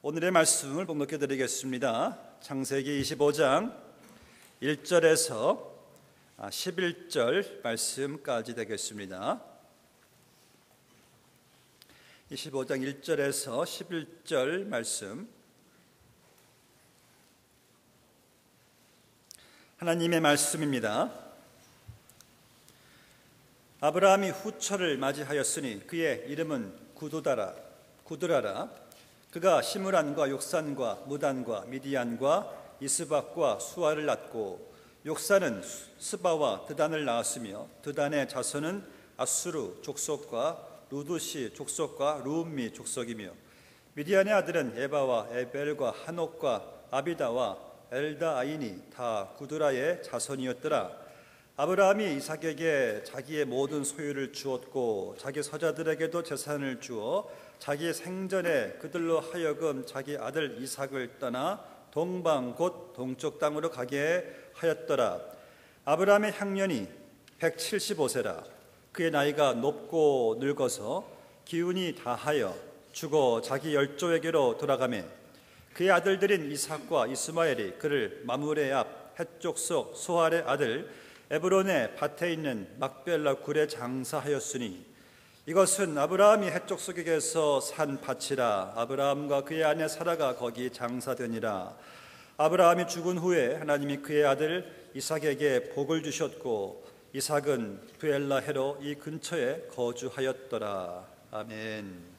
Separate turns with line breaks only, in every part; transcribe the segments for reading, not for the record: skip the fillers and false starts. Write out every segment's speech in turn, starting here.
오늘의 말씀을 봉독해 드리겠습니다. 창세기 25장 1절에서 11절 말씀까지 되겠습니다. 25장 1절에서 11절 말씀, 하나님의 말씀입니다. 아브라함이 후처를 맞이하였으니 그의 이름은 구드라라. 그가 시므란과 욕산과 무단과 미디안과 이스박과 수아를 낳고 욕산은 스바와 드단을 낳았으며 드단의 자손은 아수르 족속과 루두시 족속과 루음미 족속이며 미디안의 아들은 에바와 에벨과 한옥과 아비다와 엘다아인이 다 구드라의 자손이었더라. 아브라함이 이삭에게 자기의 모든 소유를 주었고 자기 서자들에게도 재산을 주어 자기 생전에 그들로 하여금 자기 아들 이삭을 떠나 동방 곧 동쪽 땅으로 가게 하였더라. 아브라함의 향년이 175세라. 그의 나이가 높고 늙어서 기운이 다하여 죽어 자기 열조에게로 돌아가매 그의 아들들인 이삭과 이스마엘이 그를 마므레 앞 헷족속 소알의 아들 에브론의 밭에 있는 막벨라 굴에 장사하였으니 이것은 아브라함이 헷족속에게서 산 밭이라. 아브라함과 그의 아내 사라가 거기 장사되니라. 아브라함이 죽은 후에 하나님이 그의 아들 이삭에게 복을 주셨고 이삭은 브엘라헤로 이 근처에 거주하였더라. 아멘.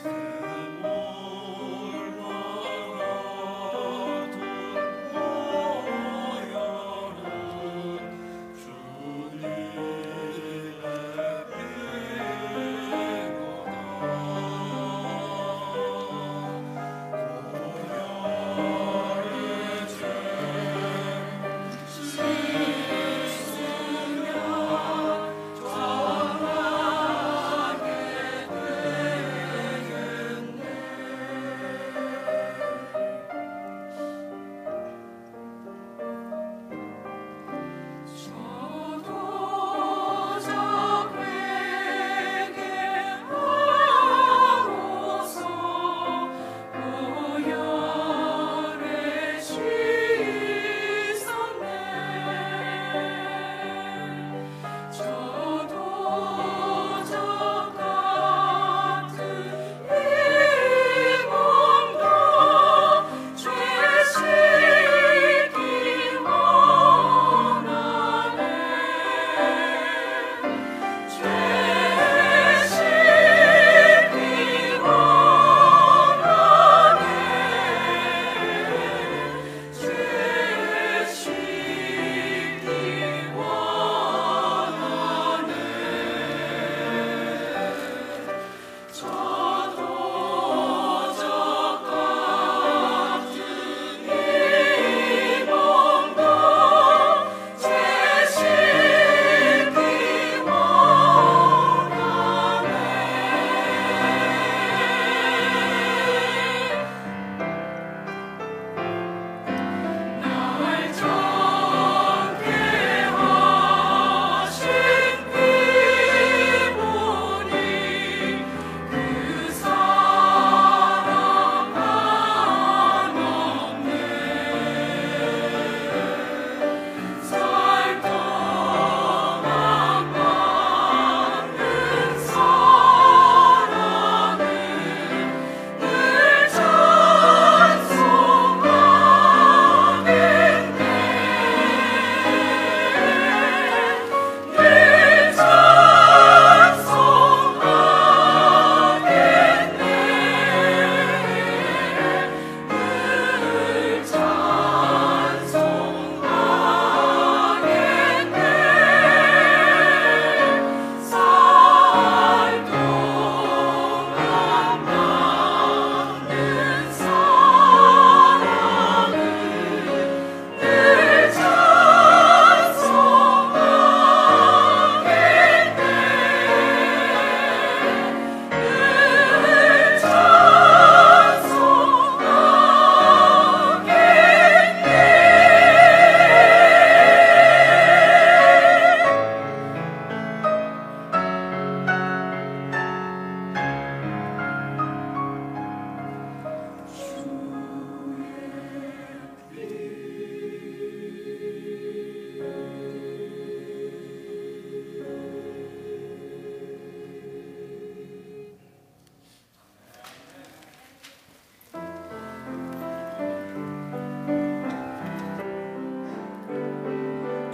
세월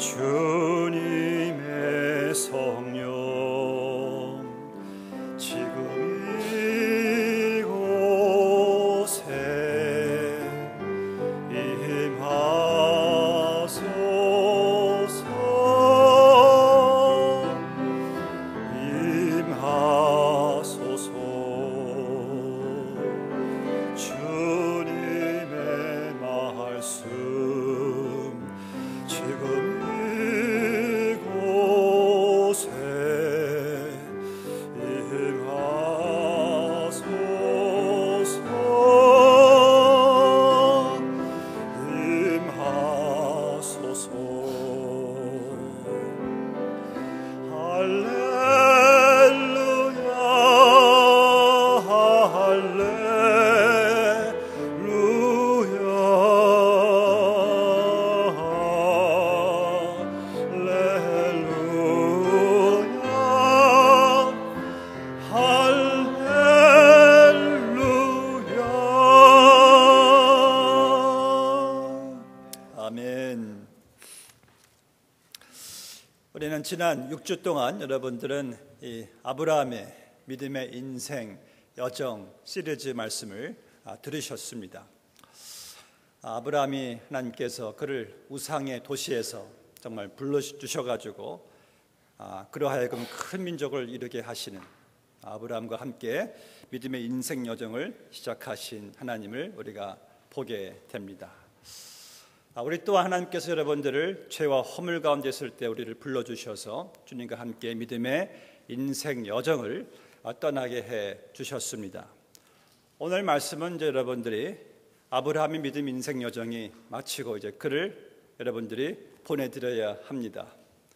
주님의 성령 지금 이곳에 임하소서. 주님의 말씀 지금 이곳에 임하소서. 할렐루야 아멘. 우리는 지난 6주 동안 여러분들은 이 아브라함의 믿음의 인생 여정 시리즈 말씀을 들으셨습니다. 아브라함이 하나님께서 그를 우상의 도시에서 정말 불러주셔가지고 그러하여금 큰 민족을 이루게 하시는 아브라함과 함께 믿음의 인생 여정을 시작하신 하나님을 우리가 보게 됩니다. 우리 또한 하나님께서 여러분들을 죄와 허물 가운데 있을 때 우리를 불러주셔서 주님과 함께 믿음의 인생 여정을 떠나게 해 주셨습니다. 오늘 말씀은 이제 여러분들이 아브라함의 믿음 인생 여정이 마치고 이제 그를 여러분들이 보내드려야 합니다.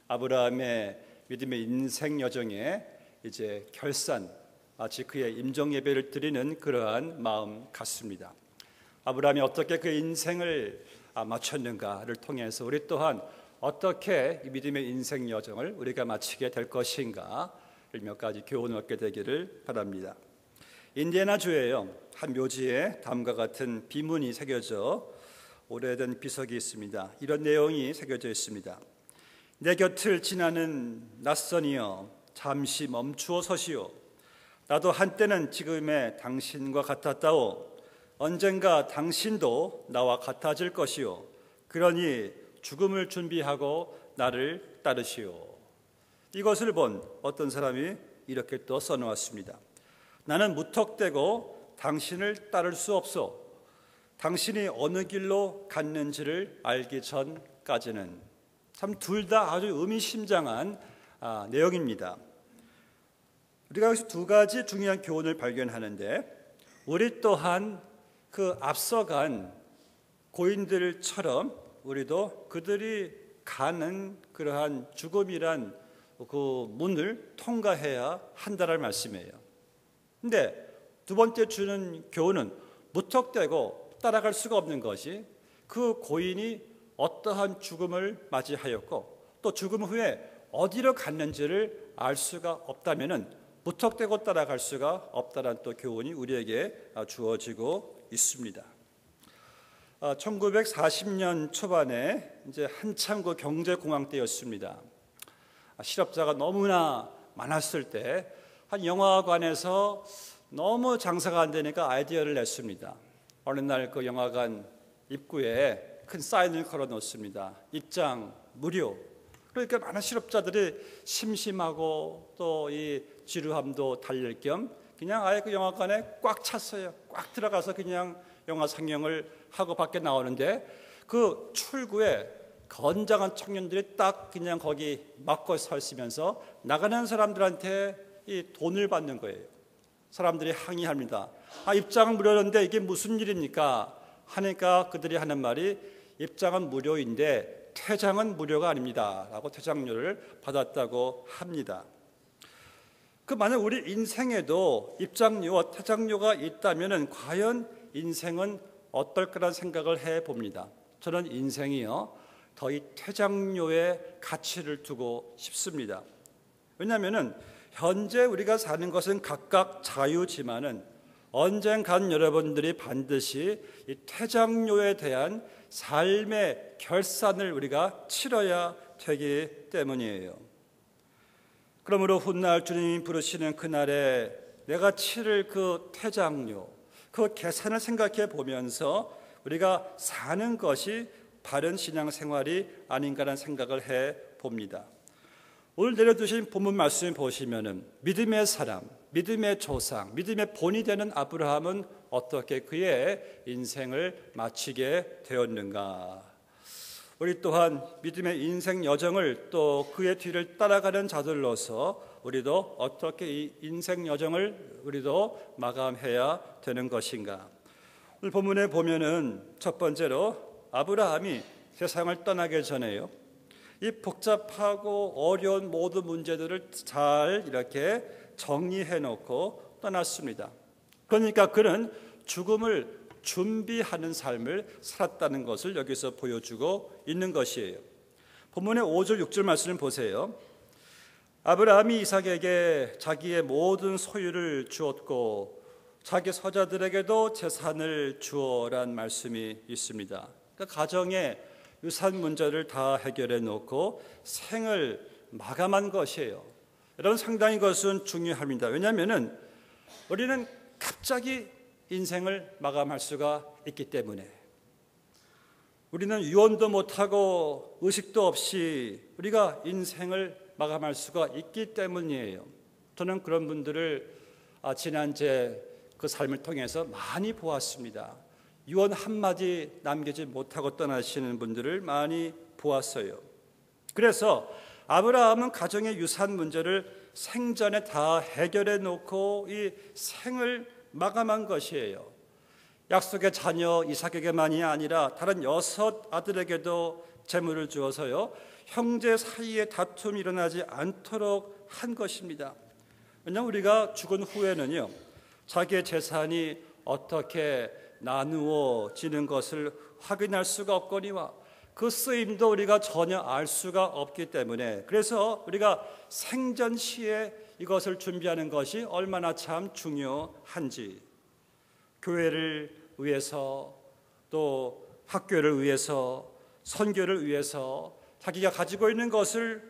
아브라함의 믿음의 인생 여정의 이제 결산, 마치 그의 임종 예배를 드리는 그러한 마음 같습니다. 아브라함이 어떻게 그 인생을 마쳤는가를 통해서 우리 또한 어떻게 이 믿음의 인생 여정을 우리가 마치게 될 것인가를 몇 가지 교훈을 얻게 되기를 바랍니다. 인디애나주에요, 한 묘지에 다음과 같은 비문이 새겨져 오래된 비석이 있습니다. 이런 내용이 새겨져 있습니다. 내 곁을 지나는 낯선이여 잠시 멈추어 서시오. 나도 한때는 지금의 당신과 같았다오. 언젠가 당신도 나와 같아질 것이요. 그러니 죽음을 준비하고 나를 따르시오. 이것을 본 어떤 사람이 이렇게 또 써놓았습니다. 나는 무턱대고 당신을 따를 수 없어. 당신이 어느 길로 갔는지를 알기 전까지는. 참 둘 다 아주 의미심장한 내용입니다. 우리가 여기서 두 가지 중요한 교훈을 발견하는데, 우리 또한 그 앞서간 고인들처럼 우리도 그들이 가는 그러한 죽음이란 그 문을 통과해야 한다는 말씀이에요. 근데 두 번째 주는 교훈은 무턱대고 따라갈 수가 없는 것이, 그 고인이 어떠한 죽음을 맞이하였고 또 죽음 후에 어디로 갔는지를 알 수가 없다면은 무턱대고 따라갈 수가 없다는 또 교훈이 우리에게 주어지고 있습니다. 1940년 초반에 이제 한참 그 경제공황 때였습니다. 실업자가 너무나 많았을 때 한 영화관에서 너무 장사가 안 되니까 아이디어를 냈습니다. 어느 날 그 영화관 입구에 큰 사인을 걸어 놓습니다. 입장 무료. 그러니까 많은 실업자들이 심심하고 또 이 지루함도 달랠 겸 그냥 아예 그 영화관에 꽉 찼어요. 꽉 들어가서 그냥 영화 상영을 하고 밖에 나오는데, 그 출구에 건장한 청년들이 딱 그냥 거기 막고 서 있으면서 나가는 사람들한테 이 돈을 받는 거예요. 사람들이 항의합니다. 입장은 무료인데 이게 무슨 일입니까? 하니까 그들이 하는 말이, 입장은 무료인데 퇴장은 무료가 아닙니다 라고 퇴장료를 받았다고 합니다. 그 만약 우리 인생에도 입장료와 퇴장료가 있다면 과연 인생은 어떨까라는 생각을 해봅니다. 저는 인생이요, 더 이 퇴장료의 가치를 두고 싶습니다. 왜냐하면 현재 우리가 사는 것은 각각 자유지만은 언젠간 여러분들이 반드시 이 퇴장료에 대한 삶의 결산을 우리가 치러야 되기 때문이에요. 그러므로 훗날 주님이 부르시는 그날에 내가 치를 그 퇴장료, 그 계산을 생각해 보면서 우리가 사는 것이 바른 신앙생활이 아닌가라는 생각을 해 봅니다. 오늘 내려두신 본문 말씀 보시면은 믿음의 사람, 믿음의 조상, 믿음의 본이 되는 아브라함은 어떻게 그의 인생을 마치게 되었는가? 우리 또한 믿음의 인생 여정을 또 그의 뒤를 따라가는 자들로서 우리도 어떻게 이 인생 여정을 우리도 마감해야 되는 것인가? 오늘 본문에 보면은 첫 번째로 아브라함이 세상을 떠나기 전에요, 이 복잡하고 어려운 모든 문제들을 잘 이렇게 정리해 놓고 떠났습니다. 그러니까 그는 죽음을 준비하는 삶을 살았다는 것을 여기서 보여주고 있는 것이에요. 본문의 5절 6절 말씀을 보세요. 아브라함이 이삭에게 자기의 모든 소유를 주었고 자기 서자들에게도 재산을 주어란 말씀이 있습니다. 그러니까 가정의 유산 문제를 다 해결해 놓고 생을 마감한 것이에요. 여러분, 상당히 그것은 중요합니다. 왜냐하면 우리는 갑자기 인생을 마감할 수가 있기 때문에, 우리는 유언도 못하고 의식도 없이 우리가 인생을 마감할 수가 있기 때문이에요. 저는 그런 분들을 지난주에 그 삶을 통해서 많이 보았습니다. 유언 한마디 남기지 못하고 떠나시는 분들을 많이 보았어요. 그래서 아브라함은 가정의 유산 문제를 생전에 다 해결해 놓고 이 생을 마감한 것이에요. 약속의 자녀 이삭에게만이 아니라 다른 6 아들에게도 재물을 주어서요, 형제 사이에 다툼이 일어나지 않도록 한 것입니다. 왜냐하면 우리가 죽은 후에는요, 자기의 재산이 어떻게 나누어지는 것을 확인할 수가 없거니와 그 쓰임도 우리가 전혀 알 수가 없기 때문에, 그래서 우리가 생전 시에 이것을 준비하는 것이 얼마나 참 중요한지, 교회를 위해서 또 학교를 위해서 선교를 위해서 자기가 가지고 있는 것을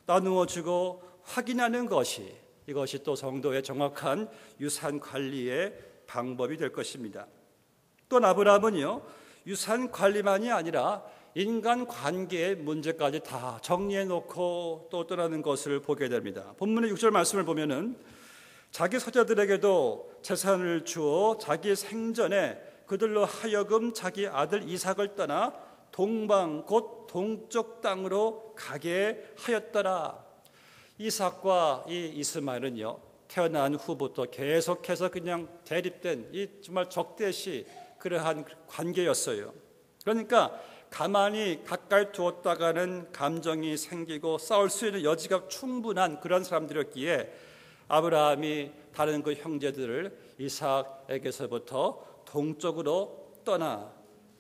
나누어주고 확인하는 것이, 이것이 또 성도의 정확한 유산 관리의 방법이 될 것입니다. 또 아브라함은요, 유산 관리만이 아니라 인간 관계의 문제까지 다 정리해 놓고 또 떠나는 것을 보게 됩니다. 본문의 6절 말씀을 보면은 자기 서자들에게도 재산을 주어 자기 생전에 그들로 하여금 자기 아들 이삭을 떠나 동방 곧 동쪽 땅으로 가게 하였더라. 이삭과 이 이스마엘은요, 태어난 후부터 계속해서 그냥 대립된 이 정말 적대시 그러한 관계였어요. 그러니까 가만히 가까이 두었다가는 감정이 생기고 싸울 수 있는 여지가 충분한 그런 사람들이었기에 아브라함이 다른 그 형제들을 이삭에게서부터 동쪽으로 떠나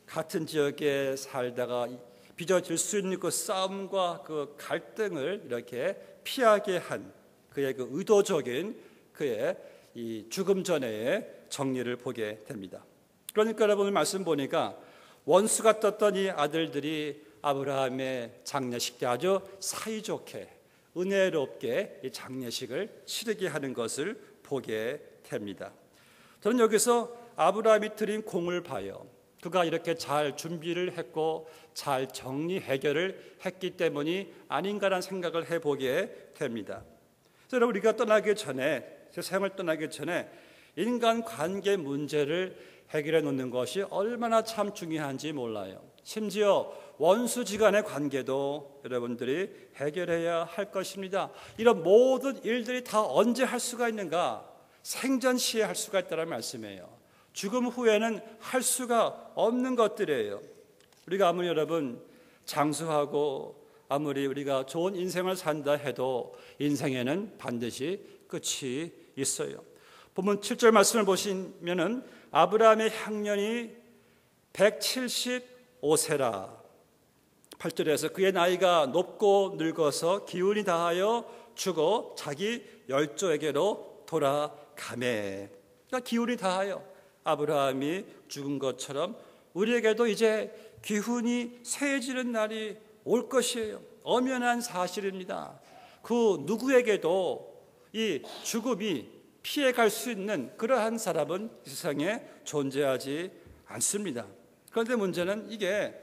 같은 지역에 살다가 빚어질 수 있는 그 싸움과 그 갈등을 이렇게 피하게 한 그의 그 의도적인 그의 이 죽음 전의 정리를 보게 됩니다. 그러니까 여러분 말씀 보니까 원수가 떴던 이 아들들이 아브라함의 장례식 때 아주 사이좋게 은혜롭게 이 장례식을 치르게 하는 것을 보게 됩니다. 저는 여기서 아브라함이 들인 공을 봐요. 그가 이렇게 잘 준비를 했고 잘 정리 해결을 했기 때문이 아닌가라는 생각을 해보게 됩니다. 그래서 여러분, 우리가 떠나기 전에, 세상을 떠나기 전에 인간 관계 문제를 해결해 놓는 것이 얼마나 참 중요한지 몰라요. 심지어 원수지간의 관계도 여러분들이 해결해야 할 것입니다. 이런 모든 일들이 다 언제 할 수가 있는가? 생전 시에 할 수가 있다는 말씀이에요. 죽음 후에는 할 수가 없는 것들이에요. 우리가 아무리 여러분 장수하고 아무리 우리가 좋은 인생을 산다 해도 인생에는 반드시 끝이 있어요. 본문 7절 말씀을 보시면은 아브라함의 향년이 175세라. 8절에서 그의 나이가 높고 늙어서 기운이 다하여 죽어 자기 열조에게로 돌아가매. 그러니까 기운이 다하여 아브라함이 죽은 것처럼 우리에게도 이제 기운이 세지는 날이 올 것이에요. 엄연한 사실입니다. 그 누구에게도 이 죽음이 피해갈 수 있는 그러한 사람은 이 세상에 존재하지 않습니다. 그런데 문제는 이게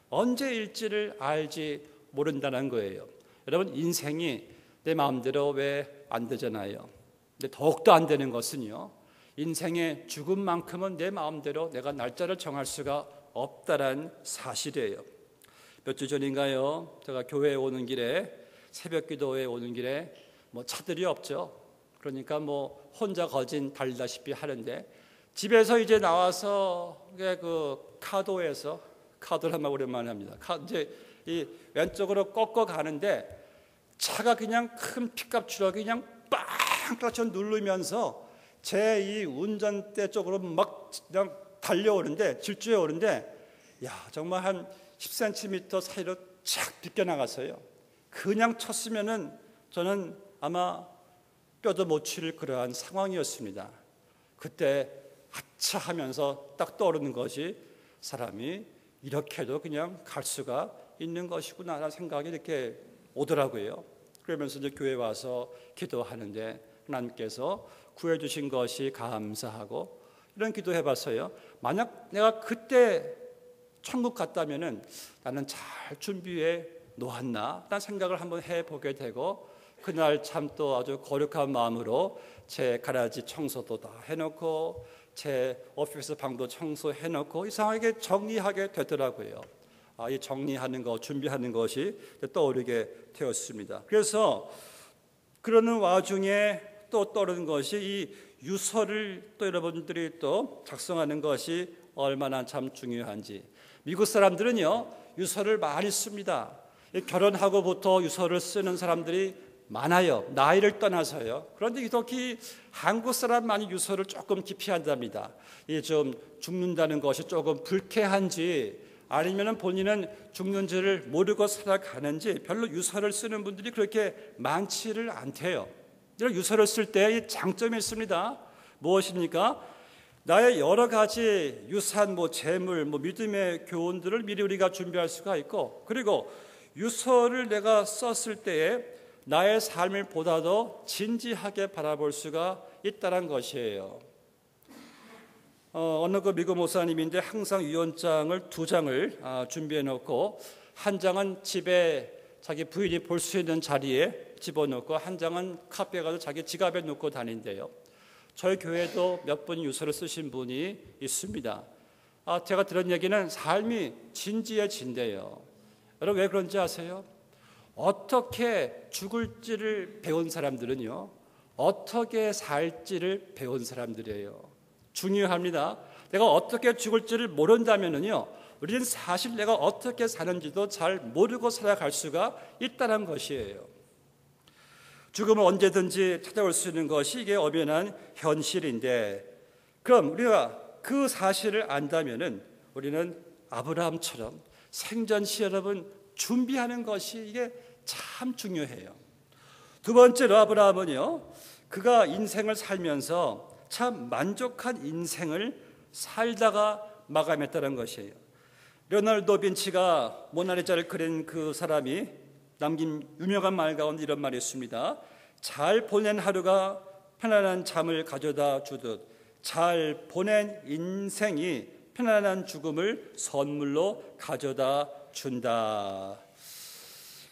언제일지를 알지 모른다는 거예요. 여러분, 인생이 내 마음대로 왜 안 되잖아요. 근데 더욱더 안 되는 것은요, 인생의 죽음만큼은 내 마음대로 내가 날짜를 정할 수가 없다는 사실이에요. 몇 주 전인가요, 제가 교회에 오는 길에, 새벽 기도에 오는 길에 차들이 없죠. 그러니까 혼자 거진 달리다시피 하는데, 집에서 이제 나와서 그 카도란 말 오랜만에 합니다. 이제 이 왼쪽으로 꺾어 가는데 차가 그냥 큰 픽업 트럭이 그냥 빵 떨어져 누르면서 제 이 운전대 쪽으로 막 그냥 달려오는데, 질주해 오는데, 정말 한 10cm 사이로 착 비껴나갔어요. 그냥 쳤으면은 저는 아마 뼈도 못 치를 그러한 상황이었습니다. 그때 아차 하면서 딱 떠오르는 것이, 사람이 이렇게도 그냥 갈 수가 있는 것이구나 라는 생각이 이렇게 오더라고요. 그러면서 이제 교회 와서 기도하는데, 하나님께서 구해주신 것이 감사하고, 이런 기도해 봤어요. 만약 내가 그때 천국 갔다면은 나는 잘 준비해 놓았나? 라는 생각을 한번 해보게 되고, 그날 참 또 아주 거룩한 마음으로 제 가라지 청소도 다 해놓고, 제 오피스 방도 청소해놓고 이상하게 정리하게 되더라고요. 이 정리하는 것, 준비하는 것이 떠오르게 되었습니다. 그래서 그러는 와중에 또 떠오르는 것이, 이 유서를 또 여러분들이 또 작성하는 것이 얼마나 참 중요한지. 미국 사람들은요, 유서를 많이 씁니다. 결혼하고부터 유서를 쓰는 사람들이 많아요. 나이를 떠나서요. 그런데 특히 한국 사람만이 유서를 조금 기피한답니다. 좀 죽는다는 것이 조금 불쾌한지, 아니면 본인은 죽는지를 모르고 살아가는지 별로 유서를 쓰는 분들이 그렇게 많지를 않대요. 이런 유서를 쓸 때 장점이 있습니다. 무엇입니까? 나의 여러 가지 유산, 재물, 믿음의 교훈들을 미리 우리가 준비할 수가 있고, 그리고 유서를 내가 썼을 때에 나의 삶을 보다 더 진지하게 바라볼 수가 있다는 것이에요. 어느 그 미국 목사님인데 항상 유언장을 2장을 준비해 놓고, 한 장은 집에 자기 부인이 볼 수 있는 자리에 집어넣고, 한 장은 카페에 가서 자기 지갑에 넣고 다닌대요. 저희 교회도 몇 분 유서를 쓰신 분이 있습니다. 제가 들은 얘기는 삶이 진지해진대요. 여러분, 왜 그런지 아세요? 어떻게 죽을지를 배운 사람들은요, 어떻게 살지를 배운 사람들이에요. 중요합니다. 내가 어떻게 죽을지를 모른다면요, 우리는 사실 내가 어떻게 사는지도 잘 모르고 살아갈 수가 있다는 것이에요. 죽음은 언제든지 찾아올 수 있는 것이 이게 엄연한 현실인데, 그럼 우리가 그 사실을 안다면은 우리는 아브라함처럼 생전시 여러분 준비하는 것이 이게 참 중요해요. 두 번째로 아브라함은요, 그가 인생을 살면서 참 만족한 인생을 살다가 마감했다는 것이에요. 레오나르도 빈치가 모나리자를 그린 그 사람이 남긴 유명한 말 가운데 이런 말이 있습니다. 잘 보낸 하루가 편안한 잠을 가져다 주듯 잘 보낸 인생이 편안한 죽음을 선물로 가져다 준다.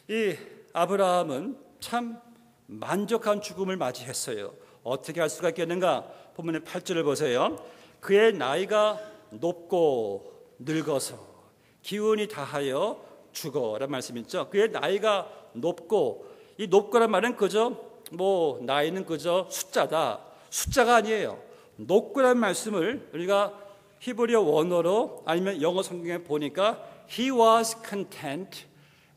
이 아브라함은 참 만족한 죽음을 맞이했어요. 어떻게 할 수가 있겠는가? 본문의 8절을 보세요. 그의 나이가 높고 늙어서 기운이 다하여 죽어 라는 말씀이 있죠. 그의 나이가 높고, 이 높고란 말은 그저 나이는 그저 숫자다, 숫자가 아니에요. 높고란 말씀을 우리가 히브리어 원어로 아니면 영어 성경에 보니까 He was content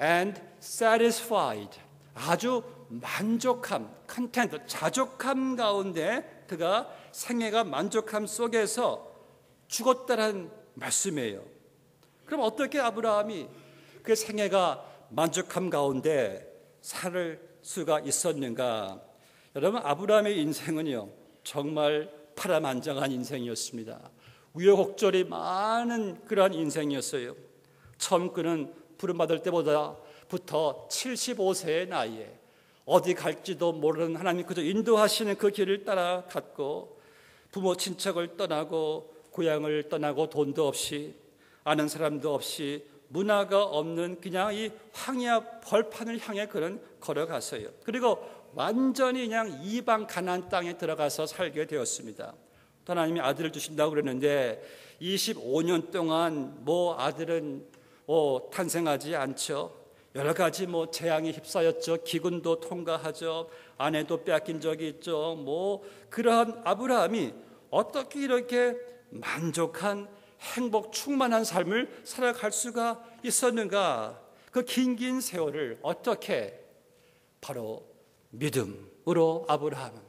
and satisfied, 아주 만족함, content, 자족함 가운데 그가 생애가 만족함 속에서 죽었다는 말씀이에요. 그럼 어떻게 아브라함이 그 생애가 만족함 가운데 살 수가 있었는가? 여러분, 아브라함의 인생은요, 정말 파란만장한 인생이었습니다. 우여곡절이 많은 그러한 인생이었어요. 처음 그는 부름받을 때부터 75세의 나이에 어디 갈지도 모르는 하나님 그저 인도하시는 그 길을 따라 갔고, 부모 친척을 떠나고 고향을 떠나고 돈도 없이 아는 사람도 없이 문화가 없는 그냥 이 황야 벌판을 향해 그는 걸어갔어요. 그리고 완전히 그냥 이방 가나안 땅에 들어가서 살게 되었습니다. 또 하나님이 아들을 주신다고 그랬는데 25년 동안 아들은 탄생하지 않죠. 여러 가지 재앙에 휩싸였죠. 기근도 통과하죠. 아내도 빼앗긴 적이 있죠. 그러한 아브라함이 어떻게 이렇게 만족한 행복 충만한 삶을 살아갈 수가 있었는가? 그 긴 세월을 어떻게? 바로 믿음으로 아브라함은,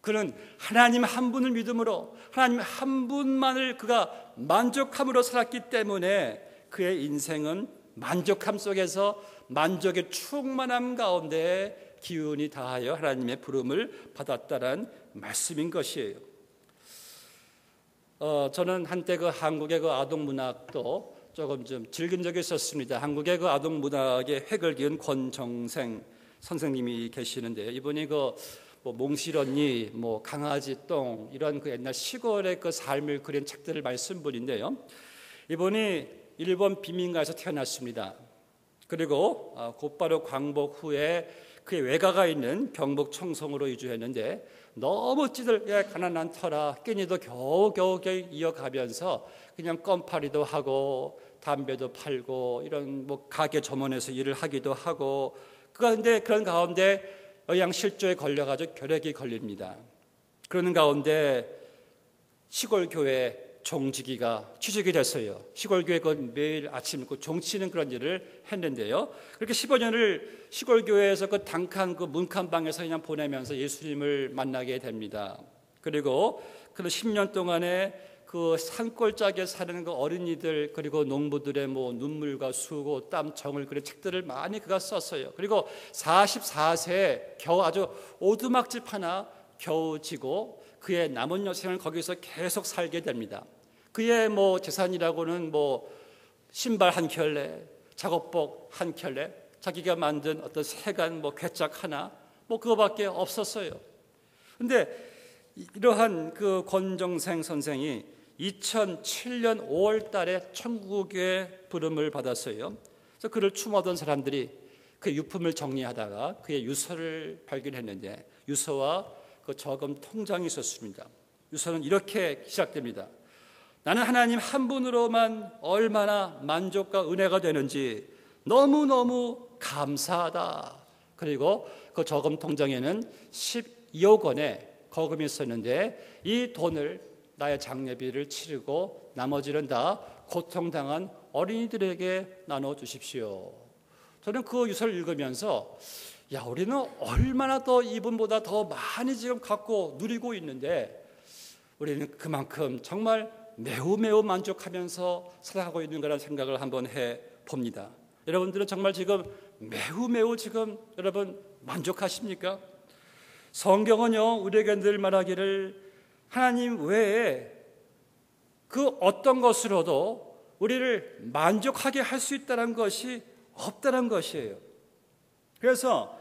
그는 하나님 한 분을 믿음으로, 하나님 한 분만을 그가 만족함으로 살았기 때문에 그의 인생은 만족함 속에서 만족의 충만함 가운데 기운이 다하여 하나님의 부름을 받았다는 말씀인 것이에요. 저는 한때 한국의 아동 문학도 조금 좀 즐긴 적이 있었습니다. 한국의 아동 문학의 획을 기은 권정생 선생님이 계시는데, 이분이 몽실언니, 강아지 똥 이런 옛날 시골의 삶을 그린 책들을 많이 쓴 분인데요. 이분이 일본 빈민가에서 태어났습니다. 그리고 곧바로 광복 후에 그의 외가가 있는 경북 청송으로 이주했는데, 너무 찌들게 가난한 터라 끼니도 겨우겨우 이어가면서 그냥 껌파리도 하고 담배도 팔고 이런 가게 점원에서 일을 하기도 하고, 그런데 그런 가운데 영양실조에 걸려가지고 결핵이 걸립니다. 그러는 가운데 시골교회 종지기가 취직이 됐어요. 시골교회 매일 아침 종치는 그런 일을 했는데요. 그렇게 15년을 시골교회에서 단칸 문칸방에서 그냥 보내면서 예수님을 만나게 됩니다. 그리고 그 10년 동안에 산골짜기에 사는 어린이들 그리고 농부들의 눈물과 수고, 땀, 정을 그린 책들을 많이 그가 썼어요. 그리고 44세에 겨우 아주 오두막집 하나 겨우 지고 그의 남은 여생을 거기서 계속 살게 됩니다. 그의 재산이라고는 신발 한 켤레, 작업복 한 켤레, 자기가 만든 어떤 세간 괴짝 하나 그거밖에 없었어요. 그런데 이러한 권정생 선생이 2007년 5월 달에 천국의 부름을 받았어요. 그래서 그를 추모하던 사람들이 그 유품을 정리하다가 그의 유서를 발견했는데, 유서와 저금 통장이 있었습니다. 유서는 이렇게 시작됩니다. 나는 하나님 한 분으로만 얼마나 만족과 은혜가 되는지 너무너무 감사하다. 그리고 그 저금 통장에는 12억 원의 거금이 있었는데, 이 돈을 나의 장례비를 치르고 나머지는 다 고통당한 어린이들에게 나눠주십시오. 저는 그 유서를 읽으면서 우리는 얼마나 더 이분보다 더 많이 지금 갖고 누리고 있는데 우리는 그만큼 정말 매우 만족하면서 살아가고 있는 거라는 생각을 한번 해봅니다. 여러분들은 정말 지금 매우 지금 여러분 만족하십니까? 성경은요, 우리에게 늘 말하기를 하나님 외에 그 어떤 것으로도 우리를 만족하게 할 수 있다는 것이 없다는 것이에요. 그래서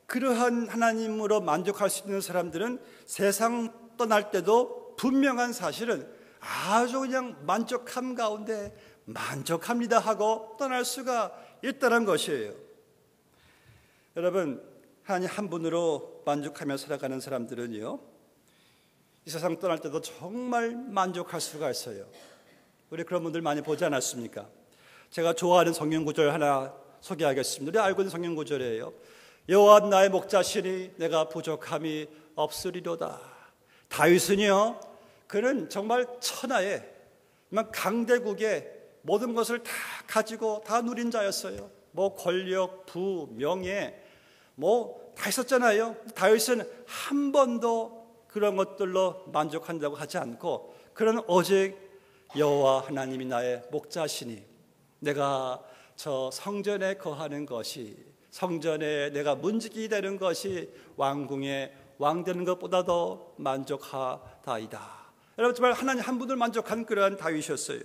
그러한 하나님으로 만족할 수 있는 사람들은 세상 떠날 때도 분명한 사실은 아주 그냥 만족함 가운데 만족합니다 하고 떠날 수가 있다는 것이에요. 여러분, 하나님 한 분으로 만족하며 살아가는 사람들은요, 이 세상 떠날 때도 정말 만족할 수가 있어요. 우리 그런 분들 많이 보지 않았습니까? 제가 좋아하는 성경 구절 하나 소개하겠습니다. 우리 알고 있는 성경 구절이에요. 여호와 나의 목자시니 내가 부족함이 없으리로다. 다윗은요, 그는 정말 천하의 강대국의 모든 것을 다 가지고 다 누린 자였어요. 권력, 부, 명예 다 있었잖아요. 다윗은 한 번도 그런 것들로 만족한다고 하지 않고, 그는 오직 여호와 하나님이 나의 목자시니 내가 저 성전에 거하는 것이, 성전에 내가 문지기 되는 것이 왕궁의 왕 되는 것보다도 만족하다이다. 여러분, 정말 하나님 한 분을 만족한 그러한 다윗이었어요.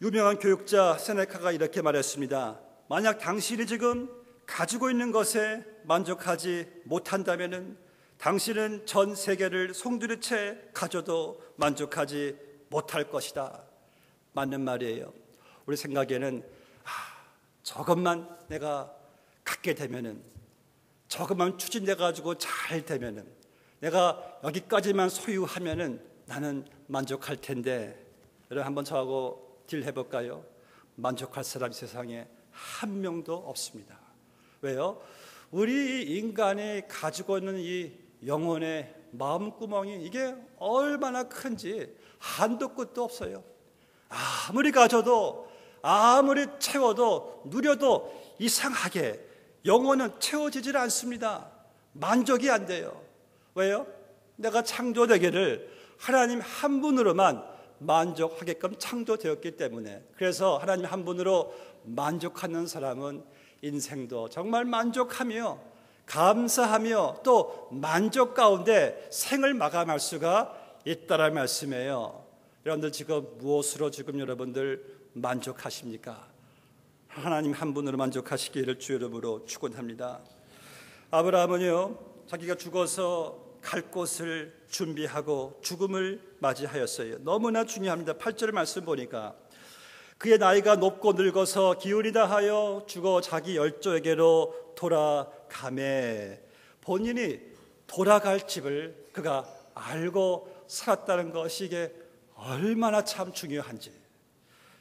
유명한 교육자 세네카가 이렇게 말했습니다. 만약 당신이 지금 가지고 있는 것에 만족하지 못한다면 당신은 전 세계를 송두리째 가져도 만족하지 못할 것이다. 맞는 말이에요. 우리 생각에는 저것만 내가 갖게 되면은, 저것만 추진돼 가지고 잘 되면은, 내가 여기까지만 소유하면은 나는 만족할 텐데, 여러분 한번 저하고 딜 해볼까요? 만족할 사람이 세상에 한 명도 없습니다. 왜요? 우리 인간이 가지고 있는 이 영혼의 마음구멍이 이게 얼마나 큰지 한도 끝도 없어요. 아무리 가져도, 아무리 채워도, 누려도 이상하게 영혼은 채워지질 않습니다. 만족이 안 돼요. 왜요? 내가 창조되기를 하나님 한 분으로만 만족하게끔 창조되었기 때문에. 그래서 하나님 한 분으로 만족하는 사람은 인생도 정말 만족하며 감사하며 또 만족 가운데 생을 마감할 수가 있다는 말씀이에요. 여러분들 지금 무엇으로 지금 여러분들 만족하십니까? 하나님 한 분으로 만족하시기를 주 이름으로 축원합니다. 아브라함은요, 자기가 죽어서 갈 곳을 준비하고 죽음을 맞이하였어요. 너무나 중요합니다. 8절 말씀 보니까 그의 나이가 높고 늙어서 기운이 다하여 죽어 자기 열조에게로 돌아가매. 본인이 돌아갈 집을 그가 알고 살았다는 것이 이게 얼마나 참 중요한지.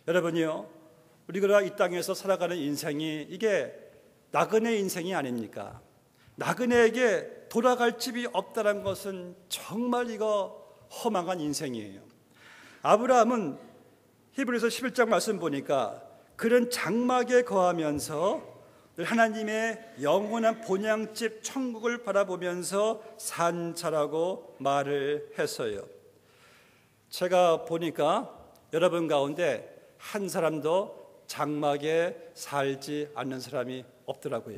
여러분이요, 우리가 이 땅에서 살아가는 인생이 이게 나그네 인생이 아닙니까? 나그네에게 돌아갈 집이 없다는 것은 정말 이거 허망한 인생이에요. 아브라함은 히브리서 11장 말씀 보니까 그는 장막에 거하면서 하나님의 영원한 본향집 천국을 바라보면서 산자라고 말을 했어요. 제가 보니까 여러분 가운데 한 사람도 장막에 살지 않는 사람이 없더라고요.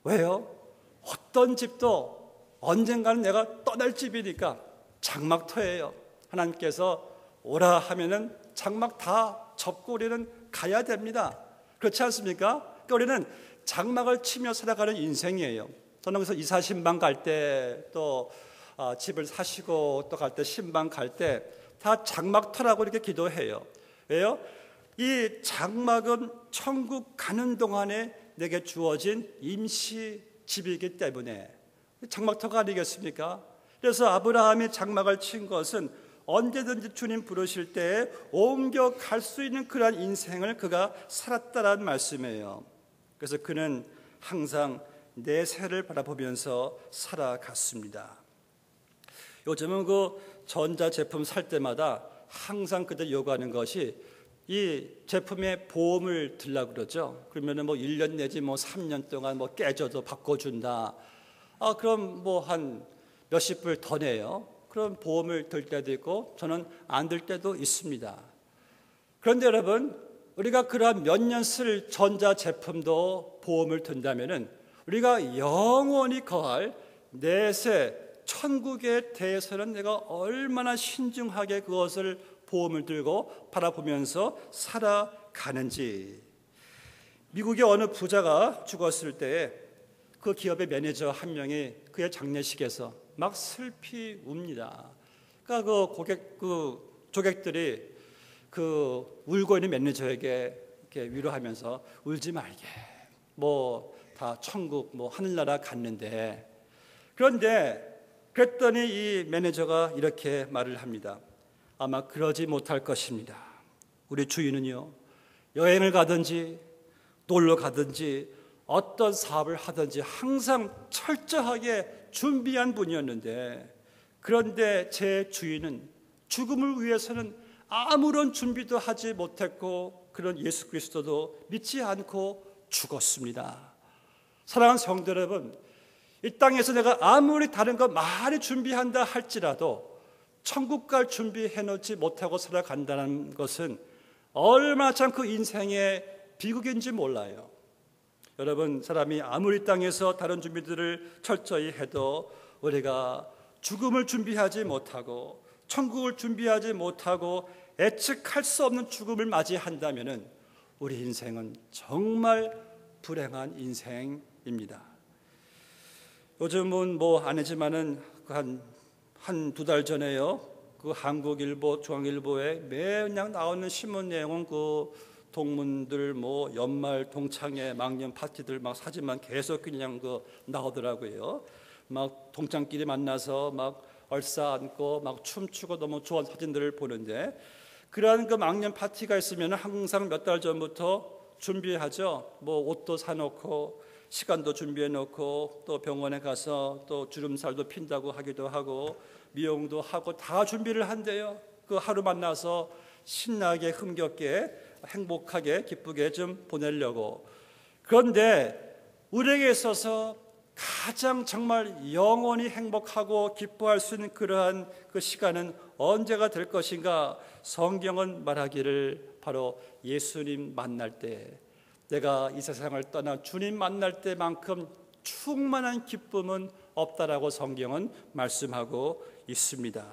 왜요? 어떤 집도 언젠가는 내가 떠날 집이니까 장막터예요. 하나님께서 오라 하면은 장막 다 접고 우리는 가야 됩니다. 그렇지 않습니까? 그러니까 우리는 장막을 치며 살아가는 인생이에요. 저는 그래서 이사 신방 갈 때 또 집을 사시고 또 갈 때 신방 갈 때 다 장막터라고 이렇게 기도해요. 왜요? 이 장막은 천국 가는 동안에 내게 주어진 임시 집이기 때문에 장막터가 아니겠습니까? 그래서 아브라함이 장막을 친 것은 언제든지 주님 부르실 때 옮겨 갈 수 있는 그러한 인생을 그가 살았다라는 말씀이에요. 그래서 그는 항상 내세를 바라보면서 살아갔습니다. 요즘은 그 전자제품 살 때마다 항상 그들 요구하는 것이 이 제품에 보험을 들라고 그러죠. 그러면은 뭐 1년 내지 뭐 3년 동안 뭐 깨져도 바꿔준다. 그럼 뭐 한 몇십 불 더 내요. 그런 보험을 들 때도 있고 저는 안 들 때도 있습니다. 그런데 여러분, 우리가 그러한 몇 년 쓸 전자제품도 보험을 든다면은 우리가 영원히 거할 내세 천국에 대해서는 내가 얼마나 신중하게 그것을 보험을 들고 바라보면서 살아가는지. 미국의 어느 부자가 죽었을 때 그 기업의 매니저 한 명이 그의 장례식에서 막 슬피 웁니다. 그러니까 그 조객들이 그 울고 있는 매니저에게 이렇게 위로하면서 울지 말게. 뭐 다 천국 뭐 하늘나라 갔는데. 그런데 그랬더니 이 매니저가 이렇게 말을 합니다. 아마 그러지 못할 것입니다. 우리 주인은요, 여행을 가든지 놀러 가든지 어떤 사업을 하든지 항상 철저하게 준비한 분이었는데, 그런데 제 주인은 죽음을 위해서는 아무런 준비도 하지 못했고 그런 예수 그리스도도 믿지 않고 죽었습니다. 사랑하는 성도 여러분, 이 땅에서 내가 아무리 다른 거 많이 준비한다 할지라도 천국 갈 준비해 놓지 못하고 살아간다는 것은 얼마나 참 그 인생의 비극인지 몰라요. 여러분, 사람이 아무리 땅에서 다른 준비들을 철저히 해도 우리가 죽음을 준비하지 못하고 천국을 준비하지 못하고 예측할 수 없는 죽음을 맞이한다면 우리 인생은 정말 불행한 인생입니다. 요즘은 뭐 아니지만은 한두 달 전에요, 그 한국일보, 중앙일보에 매년 나오는 신문 내용은 그 동문들 뭐 연말 동창회 망년 파티들 막 사진만 계속 그냥 그 나오더라고요. 막 동창끼리 만나서 막 얼싸 안고 막 춤추고 너무 좋은 사진들을 보는데, 그러한 그 망년 파티가 있으면 항상 몇 달 전부터 준비하죠. 뭐 옷도 사놓고 시간도 준비해놓고 또 병원에 가서 또 주름살도 핀다고 하기도 하고 미용도 하고 다 준비를 한대요. 그 하루 만나서 신나게 흥겹게 행복하게 기쁘게 좀 보내려고. 그런데 우리에게 있어서 가장 정말 영원히 행복하고 기뻐할 수 있는 그러한 그 시간은 언제가 될 것인가? 성경은 말하기를 바로 예수님 만날 때, 내가 이 세상을 떠나 주님 만날 때만큼 충만한 기쁨은 없다라고 성경은 말씀하고 있습니다.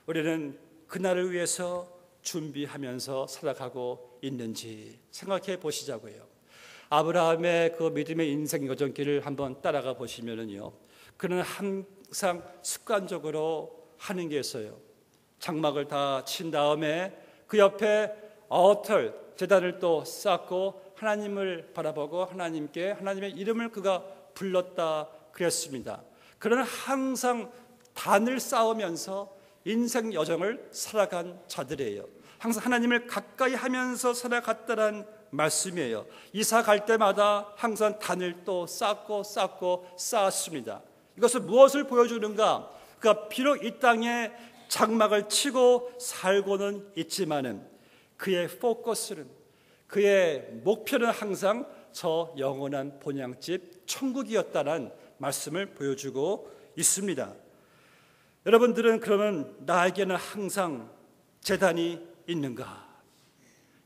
우리는 그날을 위해서 준비하면서 살아가고 있는지 생각해 보시자고요. 아브라함의 그 믿음의 인생 여정길을 한번 따라가 보시면은요, 그는 항상 습관적으로 하는 게 있어요. 장막을 다 친 다음에 그 옆에 어털 제단을 또 쌓고 하나님을 바라보고 하나님의 이름을 그가 불렀다 그랬습니다. 그는 항상 단을 쌓으면서 인생 여정을 살아간 자들이에요. 항상 하나님을 가까이 하면서 살아갔다는 말씀이에요. 이사 갈 때마다 항상 단을 또 쌓고 쌓았습니다. 이것은 무엇을 보여주는가? 그가 비록 이 땅에 장막을 치고 살고는 있지만은 그의 포커스는, 그의 목표는 항상 저 영원한 본향집 천국이었다는 말씀을 보여주고 있습니다. 여러분들은 그러면 나에게는 항상 제단이 있는가?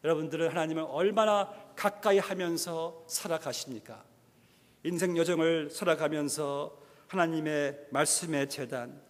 여러분들은 하나님을 얼마나 가까이 하면서 살아가십니까? 인생 여정을 살아가면서 하나님의 말씀의 제단,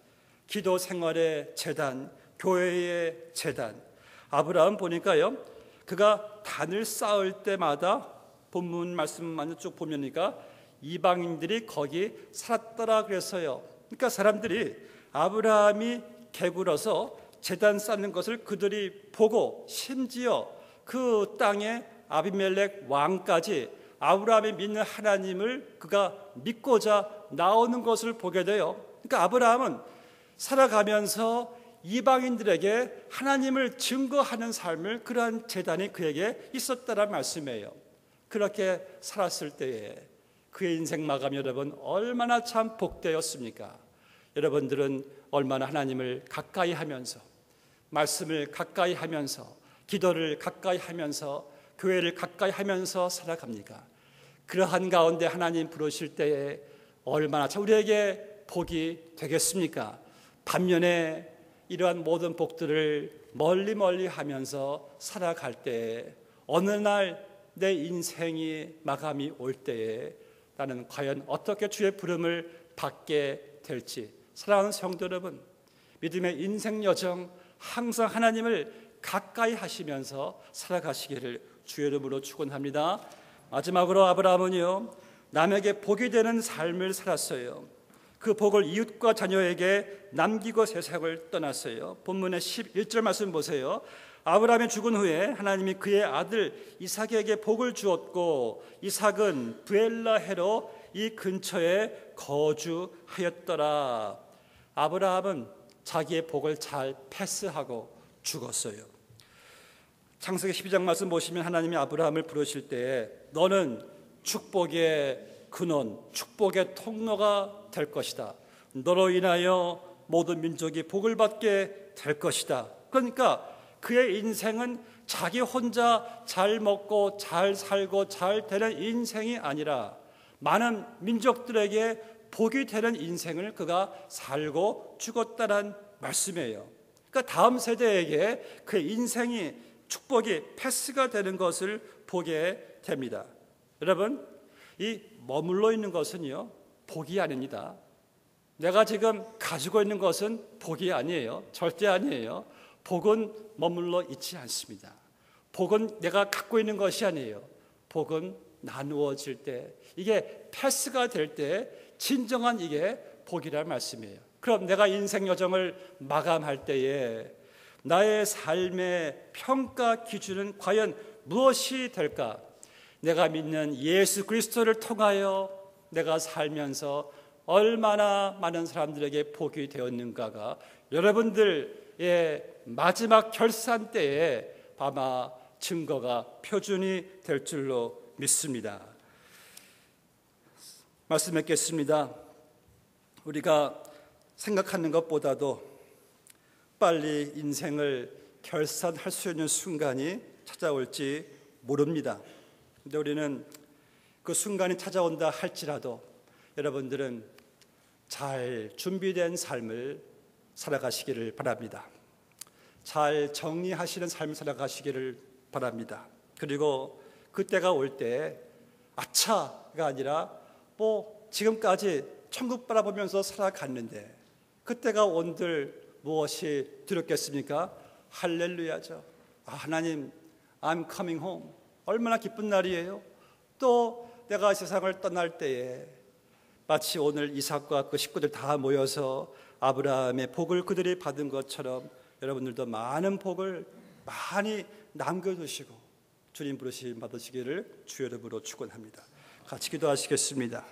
기도 생활의 제단, 교회의 제단. 아브라함 보니까요, 그가 단을 쌓을 때마다 본문 말씀만 쭉 보면니까 이방인들이 거기 살았더라 그래서요. 그러니까 사람들이 아브라함이 개굴어서 제단 쌓는 것을 그들이 보고, 심지어 그 땅에 아비멜렉 왕까지 아브라함이 믿는 하나님을 그가 믿고자 나오는 것을 보게 돼요. 그러니까 아브라함은 살아가면서 이방인들에게 하나님을 증거하는 삶을, 그러한 제단이 그에게 있었다는 말씀이에요. 그렇게 살았을 때에 그의 인생 마감, 여러분 얼마나 참 복되었습니까? 여러분들은 얼마나 하나님을 가까이 하면서, 말씀을 가까이 하면서, 기도를 가까이 하면서, 교회를 가까이 하면서 살아갑니까? 그러한 가운데 하나님 부르실 때에 얼마나 참 우리에게 복이 되겠습니까? 반면에 이러한 모든 복들을 멀리 하면서 살아갈 때에 어느 날 내 인생이 마감이 올 때에 나는 과연 어떻게 주의 부름을 받게 될지. 사랑하는 성도 여러분, 믿음의 인생 여정 항상 하나님을 가까이 하시면서 살아가시기를 주의 이름으로 축원합니다. 마지막으로 아브라함은요, 남에게 복이 되는 삶을 살았어요. 그 복을 이웃과 자녀에게 남기고 세상을 떠났어요. 본문의 11절 말씀 보세요. 아브라함이 죽은 후에 하나님이 그의 아들 이삭에게 복을 주었고 이삭은 브엘라헤로 이 근처에 거주하였더라. 아브라함은 자기의 복을 잘 패스하고 죽었어요. 창세기 12장 말씀 보시면 하나님이 아브라함을 부르실 때 너는 축복의 근원, 축복의 통로가 될 것이다. 너로 인하여 모든 민족이 복을 받게 될 것이다. 그러니까 그의 인생은 자기 혼자 잘 먹고 잘 살고 잘 되는 인생이 아니라 많은 민족들에게 복이 되는 인생을 그가 살고 죽었다는 말씀이에요. 그러니까 다음 세대에게 그의 인생이 축복이 패스가 되는 것을 보게 됩니다. 여러분, 이 머물러 있는 것은요, 복이 아닙니다. 내가 지금 가지고 있는 것은 복이 아니에요. 절대 아니에요. 복은 머물러 있지 않습니다. 복은 내가 갖고 있는 것이 아니에요. 복은 나누어질 때, 이게 패스가 될 때 진정한 이게 복이라는 말씀이에요. 그럼 내가 인생 여정을 마감할 때에 나의 삶의 평가 기준은 과연 무엇이 될까? 내가 믿는 예수 그리스도를 통하여 내가 살면서 얼마나 많은 사람들에게 복이 되었는가가 여러분들의 마지막 결산 때에 아마 증거가 표준이 될 줄로 믿습니다. 말씀 맺겠습니다. 우리가 생각하는 것보다도 빨리 인생을 결산할 수 있는 순간이 찾아올지 모릅니다. 근데 우리는 그 순간이 찾아온다 할지라도 여러분들은 잘 준비된 삶을 살아가시기를 바랍니다. 잘 정리하시는 삶을 살아가시기를 바랍니다. 그리고 그때가 올 때 아차가 아니라 지금까지 천국 바라보면서 살아갔는데 그때가 온들 무엇이 두렵겠습니까? 할렐루야죠. 하나님, I'm coming home. 얼마나 기쁜 날이에요. 또 내가 세상을 떠날 때에 마치 오늘 이삭과 그 식구들 다 모여서 아브라함의 복을 그들이 받은 것처럼 여러분들도 많은 복을 많이 남겨두시고 주님 부르심 받으시기를 주의 이름으로 축원합니다. 같이 기도하시겠습니다.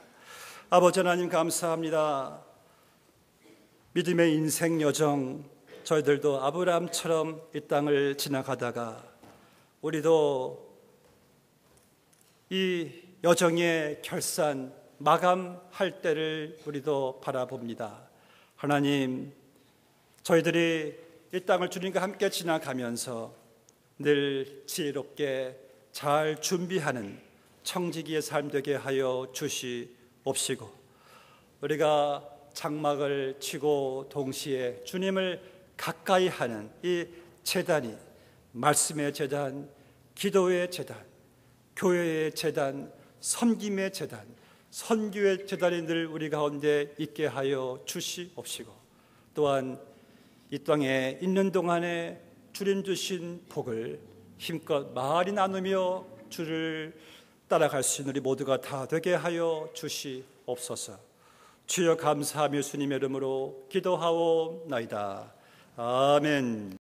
아버지 하나님 감사합니다. 믿음의 인생 여정, 저희들도 아브라함처럼 이 땅을 지나가다가 우리도 이 여정의 결산 마감할 때를 우리도 바라봅니다. 하나님, 저희들이 이 땅을 주님과 함께 지나가면서 늘 지혜롭게 잘 준비하는 청지기의 삶 되게 하여 주시옵시고, 우리가 장막을 치고 동시에 주님을 가까이 하는 이 제단이 말씀의 제단, 기도의 제단, 교회의 제단, 섬김의 제단, 선교의 제단이 늘 우리 가운데 있게 하여 주시옵시고, 또한 이 땅에 있는 동안에 주님 주신 복을 힘껏 많이 나누며 주를 따라갈 수 있는 우리 모두가 다 되게 하여 주시옵소서. 주여 감사하며 주님의 이름으로 기도하옵나이다. 아멘.